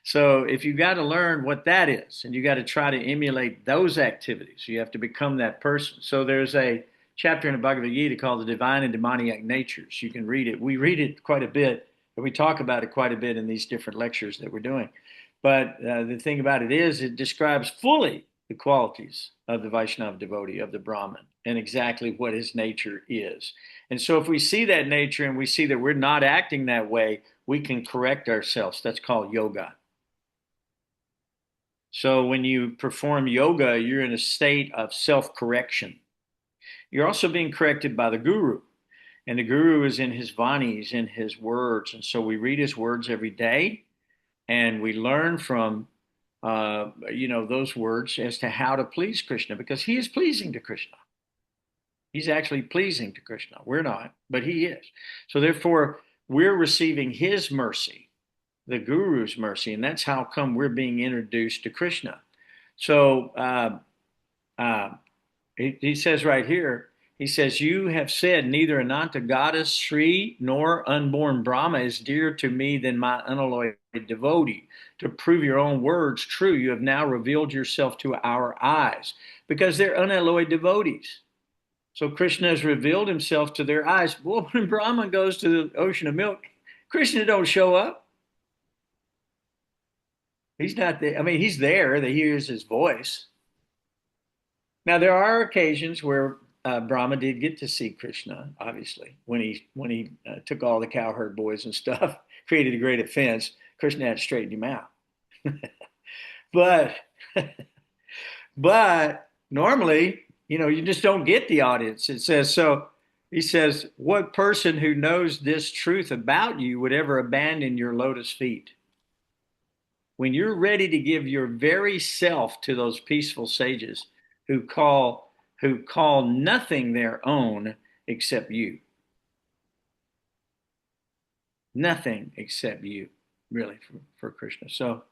So if you got to learn what that is, and you got to try to emulate those activities, you have to become that person. So there's a chapter in the Bhagavad Gita called The Divine and Demoniac Natures. You can read it. We read it quite a bit, and we talk about it quite a bit in these different lectures that we're doing. But the thing about it is, it describes fully the qualities of the Vaishnava devotee, of the Brahmin, and exactly what his nature is. And so if we see that nature and we see that we're not acting that way, we can correct ourselves. That's called yoga. So when you perform yoga, you're in a state of self-correction. You're also being corrected by the guru. And the guru is in his vanis, in his words. And so we read his words every day and we learn from those words as to how to please Krishna, because he is pleasing to Krishna. He's actually pleasing to Krishna. We're not, but he is. So therefore, we're receiving his mercy, the guru's mercy, and that's how come we're being introduced to Krishna. So he says right here, he says, you have said neither Ananta goddess, Sri, nor unborn Brahma is dearer to me than my unalloyed devotee. To prove your own words true, you have now revealed yourself to our eyes, because they're unalloyed devotees. So Krishna has revealed himself to their eyes. Well, when Brahma goes to the ocean of milk, Krishna don't show up. He's not there. I mean, he's there. They hears his voice. Now, there are occasions where Brahma did get to see Krishna, obviously, when he took all the cowherd boys and stuff, created a great offense. Krishna had to straighten him out. but but normally, you just don't get the audience. It says so. He says, "What person who knows this truth about you would ever abandon your lotus feet?" When you're ready to give your very self to those peaceful sages who call nothing their own except you. Nothing except you, really, for Krishna. So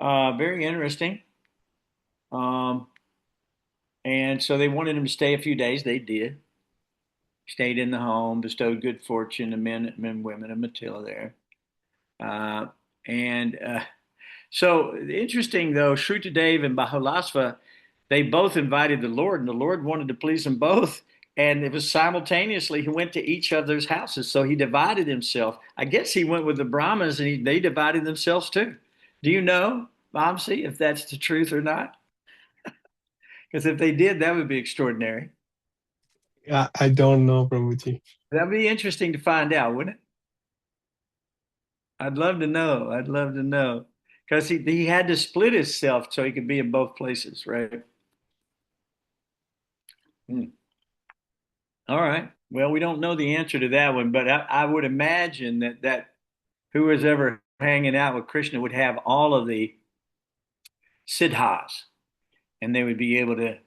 very interesting. And so they wanted him to stay a few days. They did. Stayed in the home, bestowed good fortune to men and women of Matilda there. And so interesting, though, Shrutadev and Bahulasva, they both invited the Lord, and the Lord wanted to please them both. And it was simultaneously, he went to each other's houses. So he divided himself. I guess he went with the Brahmins, and they divided themselves too. Do you know, Vamsi, if that's the truth or not? Because if they did, that would be extraordinary. Yeah, I don't know, Prabhuji. That'd be interesting to find out, wouldn't it? I'd love to know. I'd love to know. Because he had to split himself so he could be in both places, right? Hmm. All right. Well, we don't know the answer to that one, but I would imagine that who was ever hanging out with Krishna would have all of the siddhas, and they would be able to,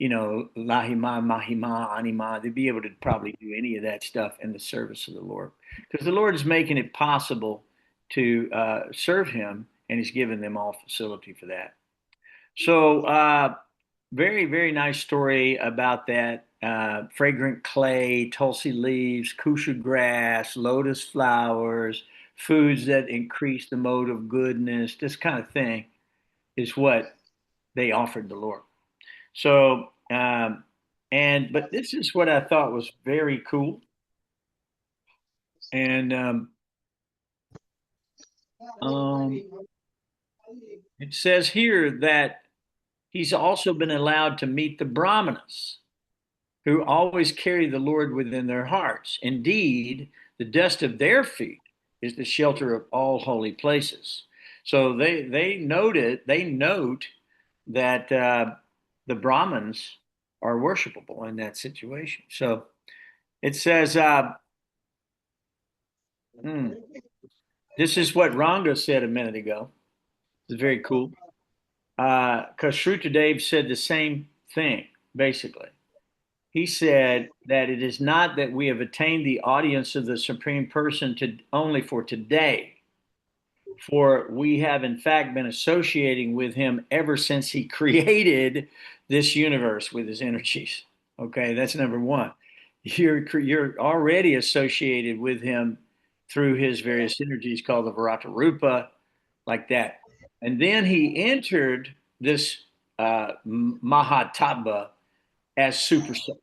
lahima, mahima, anima. They'd be able to probably do any of that stuff in the service of the Lord, because the Lord is making it possible to serve Him, and He's given them all facility for that. So, very, very nice story about that. Fragrant clay, tulsi leaves, kusha grass, lotus flowers, foods that increase the mode of goodness, this kind of thing is what they offered the Lord. So, but this is what I thought was very cool. And it says here that he's also been allowed to meet the Brahmanas, who always carry the Lord within their hearts. Indeed, the dust of their feet is the shelter of all holy places. So they note that the Brahmins are worshipable in that situation. So it says, this is what Ranga said a minute ago. It's very cool. because Shrutadev said the same thing, basically. He said that it is not that we have attained the audience of the Supreme Person only for today, for we have in fact been associating with him ever since he created this universe with his energies. Okay, that's number one. You're already associated with him through his various energies called the Virata Rupa, like that. And then he entered this Mahataba as super soul.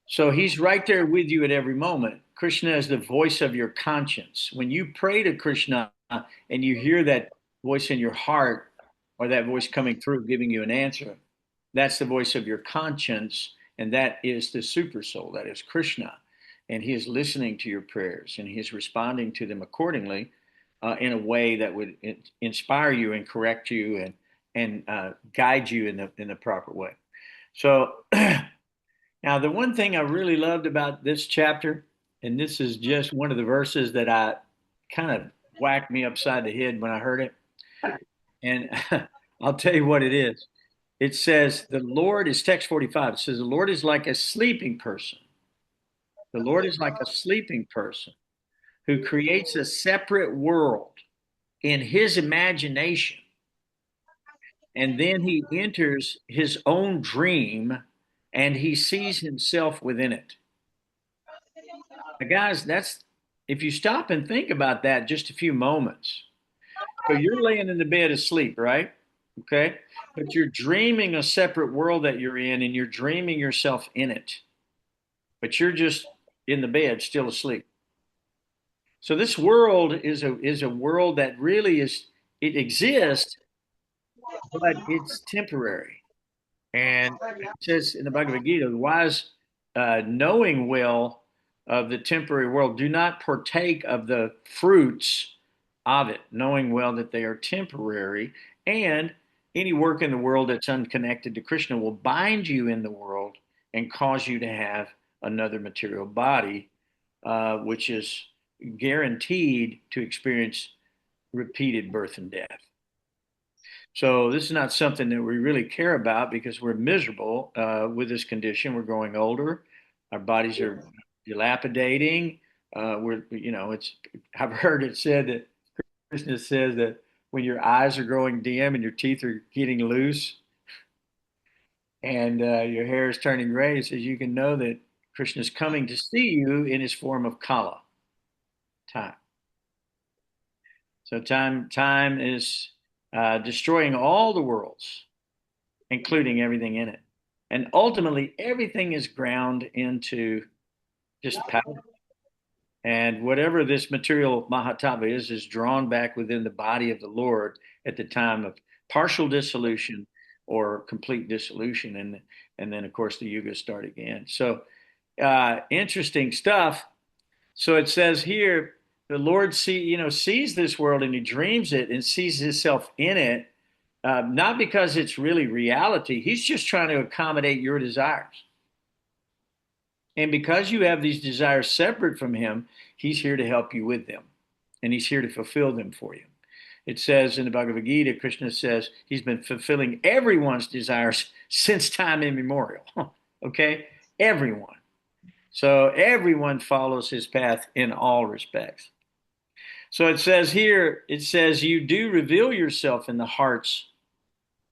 So he's right there with you at every moment. Krishna is the voice of your conscience. When you pray to Krishna and you hear that voice in your heart or that voice coming through giving you an answer, that's the voice of your conscience. And that is the super soul, that is Krishna. And he is listening to your prayers and he is responding to them accordingly in a way that would inspire you and correct you and guide you in the proper way. So now, the one thing I really loved about this chapter, and this is just one of the verses that I kind of whacked me upside the head when I heard it. And I'll tell you what it is. It says, the Lord is text 45. It says, the Lord is like a sleeping person. The Lord is like a sleeping person who creates a separate world in his imagination. And then he enters his own dream and he sees himself within it. Now, guys, that's if you stop and think about that just a few moments. So you're laying in the bed asleep, right? Okay. But you're dreaming a separate world that you're in and you're dreaming yourself in it. But you're just in the bed still asleep. So this world is a world that really it exists, but it's temporary. And it says in the Bhagavad Gita, the wise knowing well of the temporary world do not partake of the fruits of it, knowing well that they are temporary. And any work in the world that's unconnected to Krishna will bind you in the world and cause you to have another material body, which is guaranteed to experience repeated birth and death. So this is not something that we really care about because we're miserable with this condition. We're growing older, our bodies are dilapidating. I've heard it said that Krishna says that when your eyes are growing dim and your teeth are getting loose and your hair is turning gray, it says you can know that Krishna is coming to see you in his form of Kala, time. So time is destroying all the worlds, including everything in it. And ultimately, everything is ground into just powder. And whatever this material Mahatava is drawn back within the body of the Lord at the time of partial dissolution or complete dissolution. And then, of course, the yugas start again. So interesting stuff. So it says here, the Lord sees this world and he dreams it and sees himself in it, not because it's really reality. He's just trying to accommodate your desires. And because you have these desires separate from him, he's here to help you with them. And he's here to fulfill them for you. It says in the Bhagavad Gita, Krishna says he's been fulfilling everyone's desires since time immemorial. Okay? Everyone. So everyone follows his path in all respects. So it says here, you do reveal yourself in the hearts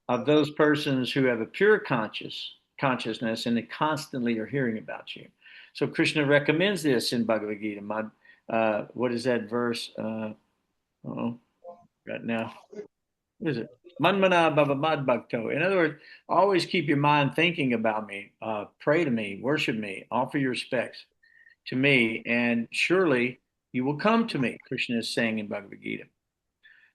of those persons who have a pure consciousness and they constantly are hearing about you. So Krishna recommends this in Bhagavad Gita. What is that verse? Right now. What is it? Manmana bhava mad bhakto. In other words, always keep your mind thinking about me. Pray to me, worship me, offer your respects to me, and surely you will come to me, Krishna is saying in Bhagavad Gita.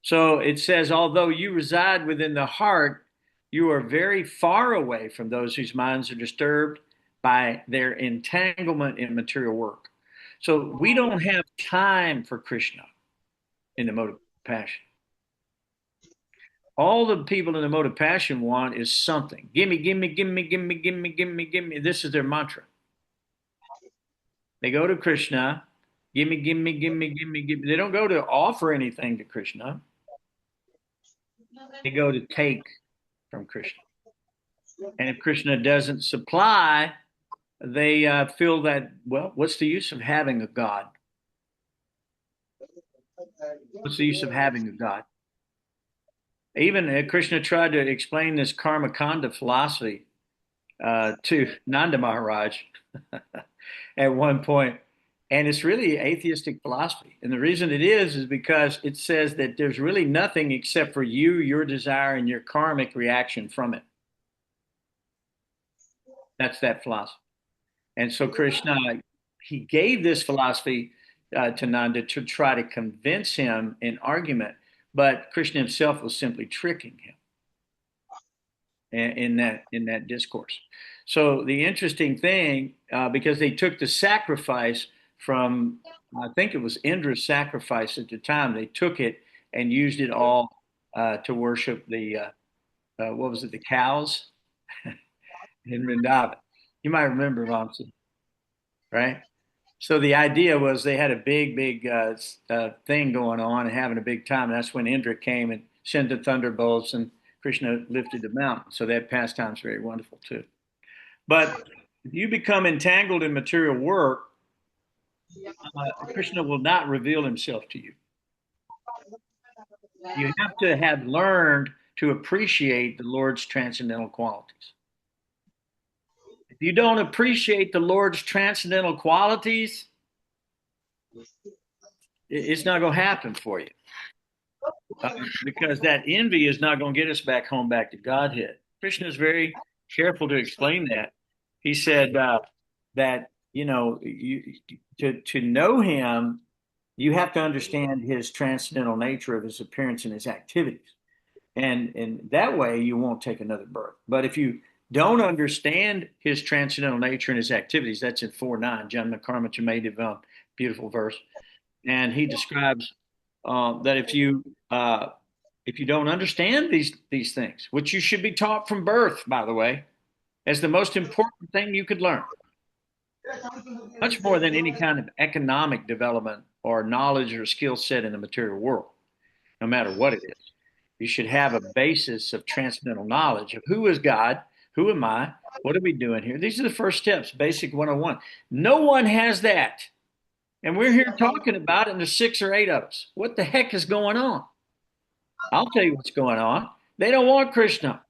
So it says, although you reside within the heart, you are very far away from those whose minds are disturbed by their entanglement in material work. So we don't have time for Krishna in the mode of passion. All the people in the mode of passion want is something. Gimme, gimme, gimme, gimme, gimme, gimme, gimme. This is their mantra. They go to Krishna, gimme, gimme, gimme, gimme, gimme. They don't go to offer anything to Krishna. They go to take from Krishna. And if Krishna doesn't supply, they feel that, well, what's the use of having a God? What's the use of having a God? Even Krishna tried to explain this karma kanda philosophy to Nanda Maharaj at one point, and it's really atheistic philosophy. And the reason it is because it says that there's really nothing except for you, your desire, and your karmic reaction from it. That's that philosophy. And so Krishna, he gave this philosophy to Nanda to try to convince him in argument, but Krishna himself was simply tricking him in that discourse. So the interesting thing, because they took the sacrifice from, I think it was Indra's sacrifice at the time, they took it and used it all to worship the what was it, the cows in Vrindavan. You might remember, Vamsi, right? So the idea was they had a big thing going on and having a big time. And that's when Indra came and sent the thunderbolts, and Krishna lifted the mountain. So that pastime's very wonderful too. But if you become entangled in material work, Krishna will not reveal himself to you. You have to have learned to appreciate the Lord's transcendental qualities. If you don't appreciate the Lord's transcendental qualities, it's not going to happen for you. Because that envy is not going to get us back home, back to Godhead. Krishna is very careful to explain that. He said that, you know, to know him, you have to understand his transcendental nature of his appearance and his activities. And that way you won't take another birth. But if you don't understand his transcendental nature and his activities, that's in 4.9, Janma Karma Chamedivam, beautiful verse. And he describes that if you don't understand these things, which you should be taught from birth, by the way, as the most important thing you could learn, much more than any kind of economic development or knowledge or skill set in the material world, no matter what it is. You should have a basis of transcendental knowledge of who is God, who am I, what are we doing here? These are the first steps, basic 101. No one has that. And we're here talking about it, and there's 6 or 8 of us. What the heck is going on? I'll tell you what's going on. They don't want Krishna.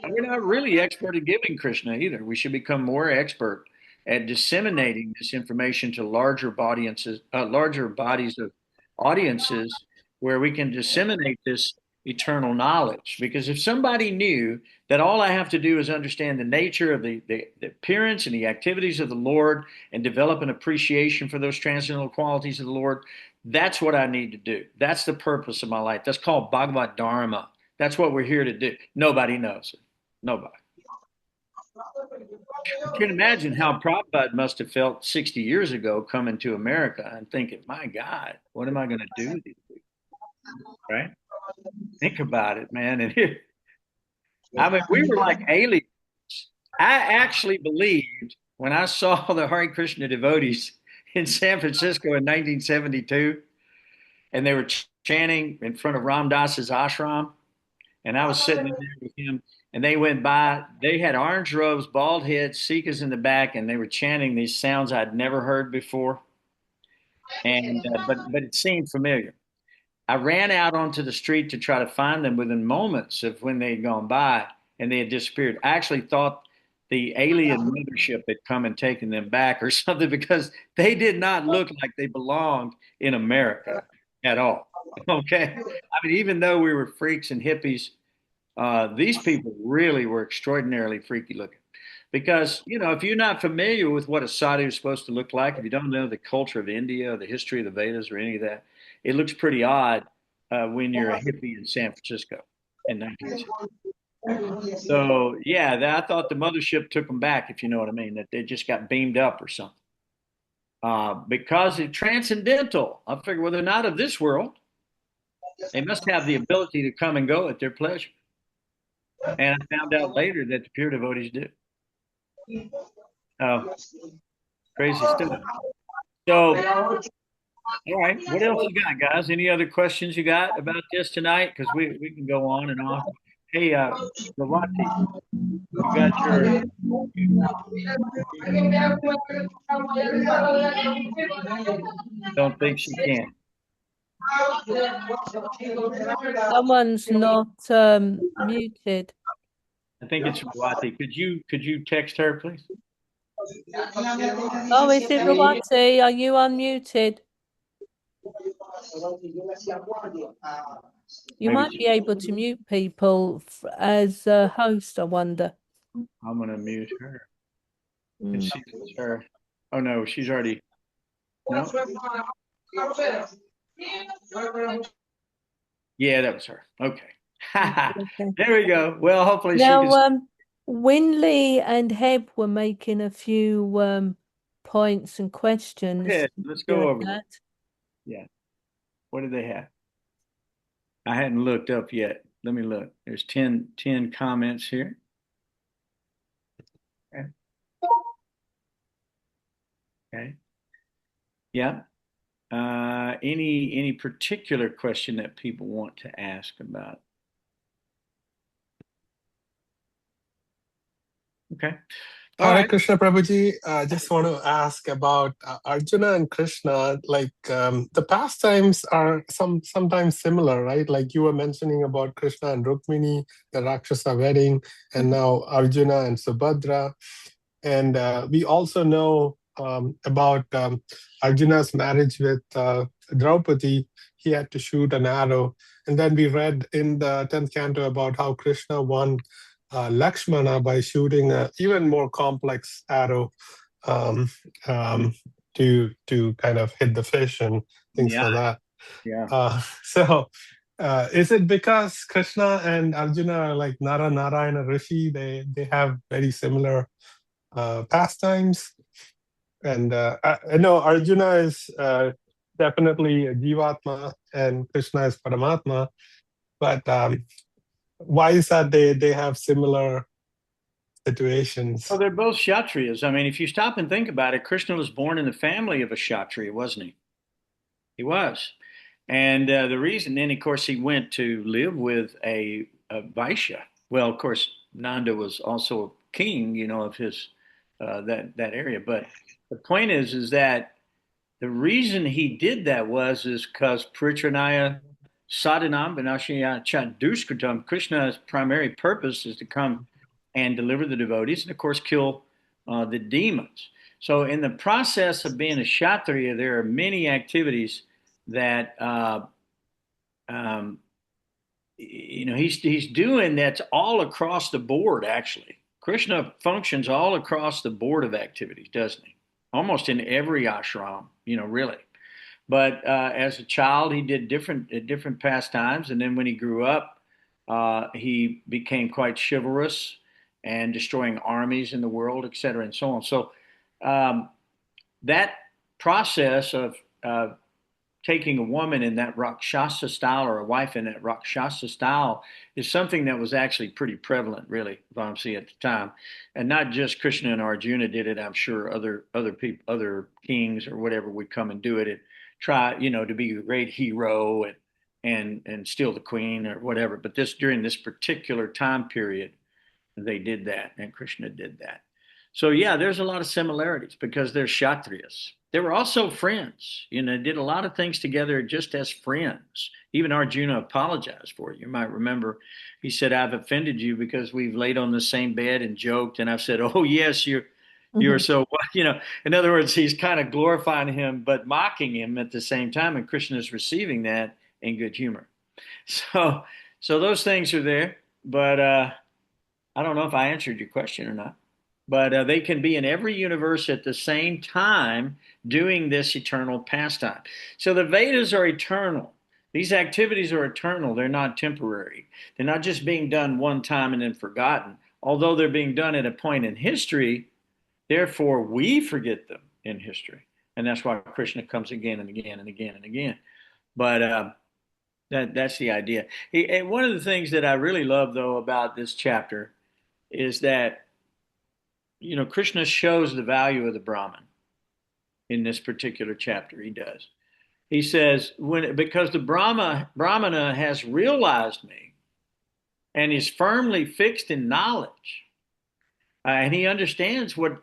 We're not really expert at giving Krishna either. We should become more expert at disseminating this information to larger bodies of audiences where we can disseminate this eternal knowledge. Because if somebody knew that all I have to do is understand the nature of the appearance and the activities of the Lord and develop an appreciation for those transcendental qualities of the Lord, that's what I need to do. That's the purpose of my life. That's called Bhagavad Dharma. That's what we're here to do. Nobody knows it. Nobody. You can imagine how Prabhupada must have felt 60 years ago coming to America and thinking, my God, what am I going to do with these people? Right? Think about it, man. And here, I mean, we were like aliens. I actually believed when I saw the Hare Krishna devotees in San Francisco in 1972, and they were chanting in front of Ram Dass's ashram, and I was sitting in there with him, and they went by. They had orange robes, bald heads, Sikhs in the back, and they were chanting these sounds I'd never heard before. And but it seemed familiar. I ran out onto the street to try to find them within moments of when they had gone by, and they had disappeared. I actually thought the alien mothership had come and taken them back or something, because they did not look like they belonged in America at all. Okay. I mean, even though we were freaks and hippies, these people really were extraordinarily freaky looking. Because, you know, if you're not familiar with what a sadhu is supposed to look like, if you don't know the culture of India or the history of the Vedas or any of that, it looks pretty odd when you're a hippie in San Francisco in 1960. So, yeah, I thought the mothership took them back, if you know what I mean, that they just got beamed up or something. Because it's transcendental. I figure, well, they're not of this world. They must have the ability to come and go at their pleasure. And I found out later that the pure devotees do. Crazy stuff. So, all right, what else you got, guys? Any other questions you got about this tonight? Because we can go on and on. Hey, Ravati, you got your. Don't think she can. Someone's not muted. I think it's Ravati. Could you text her, please? Oh, is it Rawati? Are you unmuted? You Maybe might be able to mute people as a host, I wonder. I'm gonna mute her and Mm. see if it's her. Oh no, she's already. No. Yeah, that was her. Okay. Okay. There we go. Well, hopefully she can. Now, Winley and Heb were making a few points and questions Yeah, let's go during over them. that. Yeah. What do they have? I hadn't looked up yet. Let me look. There's 10 comments here. Okay. Okay. Yeah. Any particular question that people want to ask about? Okay. All Hare right. Krishna Prabhuji, just want to ask about Arjuna and Krishna. Like the pastimes are sometimes similar, right? Like you were mentioning about Krishna and Rukmini, the Rakshasa wedding, and now Arjuna and Subhadra. And we also know about Arjuna's marriage with Draupadi. He had to shoot an arrow. And then we read in the 10th canto about how Krishna won Lakshmana by shooting an even more complex arrow um, um, to kind of hit the fish and things Yeah. like that. Yeah. So is it because Krishna and Arjuna are like Nara Narayana Rishi? They have very similar pastimes. And I know Arjuna is definitely a Jivatma and Krishna is Paramatma, but why is that they have similar Well, situations? they're both Kshatriyas. I mean, if you stop and think about it, Krishna was born in the family of a Kshatriya, wasn't he? He was. And the reason, then, of course, he went to live with a Vaishya. Well, of course, Nanda was also a king, of his that area. But the point is that the reason he did that is because Pritranaya Sadhanam Vinashaya Chandushkratam, Krishna's primary purpose is to come and deliver the devotees and, of course, kill the demons. So, in the process of being a Kshatriya, there are many activities that um, he's doing that's all across the board. Actually, Krishna functions all across the board of activities, doesn't he? Almost in every ashram, really. But as a child, he did different pastimes, and then when he grew up, he became quite chivalrous and destroying armies in the world, et cetera, and so on. So um, that process of taking a woman in that Rakshasa style or a wife in that Rakshasa style is something that was actually pretty prevalent, really, Vamsi, at the time. And not just Krishna and Arjuna did it. I'm sure other people, other kings or whatever would come and do it and try, to be a great hero and steal the queen or whatever. But during this particular time period, they did that, and Krishna did that. So yeah, there's a lot of similarities because they're Kshatriyas. They were also friends, did a lot of things together just as friends. Even Arjuna apologized for it. You might remember he said, I've offended you because we've laid on the same bed and joked. And I've said, oh, yes, you're so, in other words, he's kind of glorifying him, but mocking him at the same time. And Krishna is receiving that in good humor. So, so those things are there. But I don't know if I answered your question or not, but they can be in every universe at the same time doing this eternal pastime. So the Vedas are eternal. These activities are eternal. They're not temporary. They're not just being done one time and then forgotten. Although they're being done at a point in history, therefore we forget them in history. And that's why Krishna comes again and again and again and again. But that's the idea. And one of the things that I really love, though, about this chapter is that Krishna shows the value of the Brahman in this particular chapter. He does. He says because the Brahmana has realized me, and is firmly fixed in knowledge. And he understands what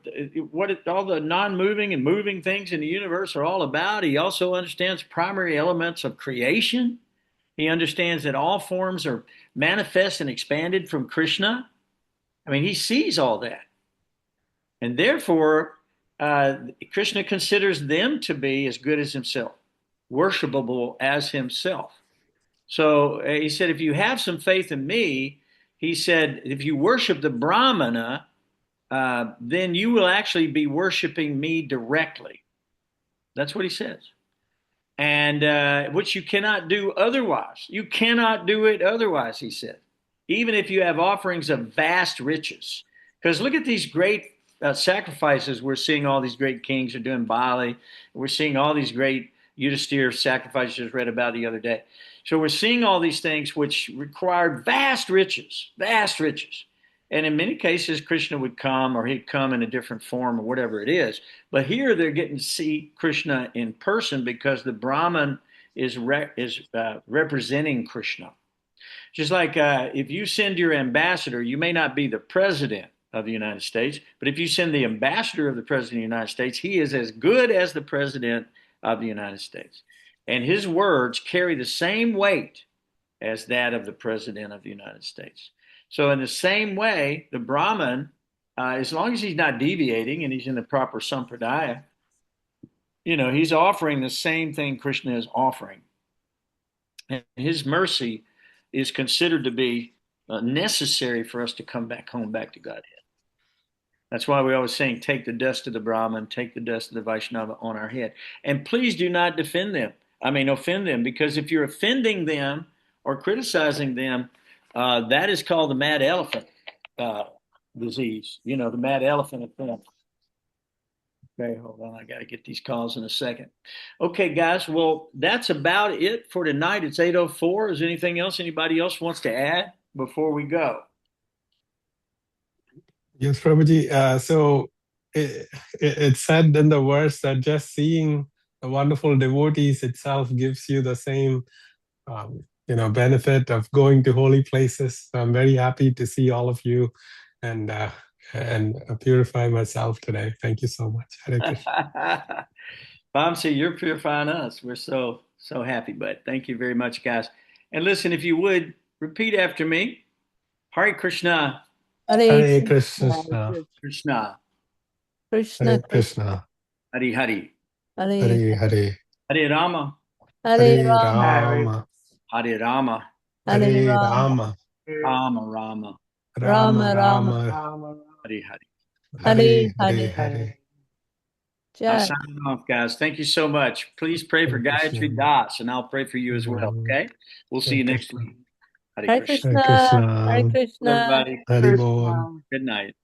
all the non-moving and moving things in the universe are all about. He also understands primary elements of creation. He understands that all forms are manifest and expanded from Krishna. I mean, he sees all that. And therefore, Krishna considers them to be as good as himself, worshipable as himself. So he said, if you have some faith in me, he said, if you worship the Brahmana, then you will actually be worshiping me directly. That's what he says. And which you cannot do otherwise. You cannot do it otherwise, he said. Even if you have offerings of vast riches. Because look at these great sacrifices we're seeing all these great kings are doing Bali. We're seeing all these great Yudhisthira sacrifices read about the other day. So we're seeing all these things which required vast riches, vast riches. And in many cases, Krishna would come, or he'd come in a different form, or whatever it is. But here they're getting to see Krishna in person because the Brahman is representing Krishna. Just like if you send your ambassador, you may not be the president of the United States, but if you send the ambassador of the president of the United States, he is as good as the president of the United States. And his words carry the same weight as that of the president of the United States. So in the same way, the Brahman, as long as he's not deviating and he's in the proper sampradaya, he's offering the same thing Krishna is offering. And his mercy is considered to be necessary for us to come back home, back to Godhead. That's why we always saying, take the dust of the Brahman, take the dust of the Vaishnava on our head. And please do not offend them, because if you're offending them or criticizing them, that is called the mad elephant disease, the mad elephant offense. Okay, hold on. I got to get these calls in a second. Okay, guys. Well, that's about it for tonight. It's 8:04. Is there anything else anybody else wants to add before we go? Yes, Prabhuji. So it's said in the verse that just seeing the wonderful devotees itself gives you the same, benefit of going to holy places. So I'm very happy to see all of you and purify myself today. Thank you so much. Hare Krishna. Vamsi, you're purifying us. We're so happy, bud. Thank you very much, guys. And listen, if you would, repeat after me. Hare Krishna. Hare Krishna. Krishna. Krishna. Krishna. Hare Hare. Hare Hare. Hare Rama. Hare Rama. Hare Rama. Hare Rama. Rama Rama. Rama Rama. Hare Hare. Hare Hare Hare. I'm signing off, guys. Thank you so much. Please pray for Gayatri Dasa, and I'll pray for you as well. Okay? We'll see you next week. Hare Krishna. Hare Krishna. Everybody. Hare Bol. Good night.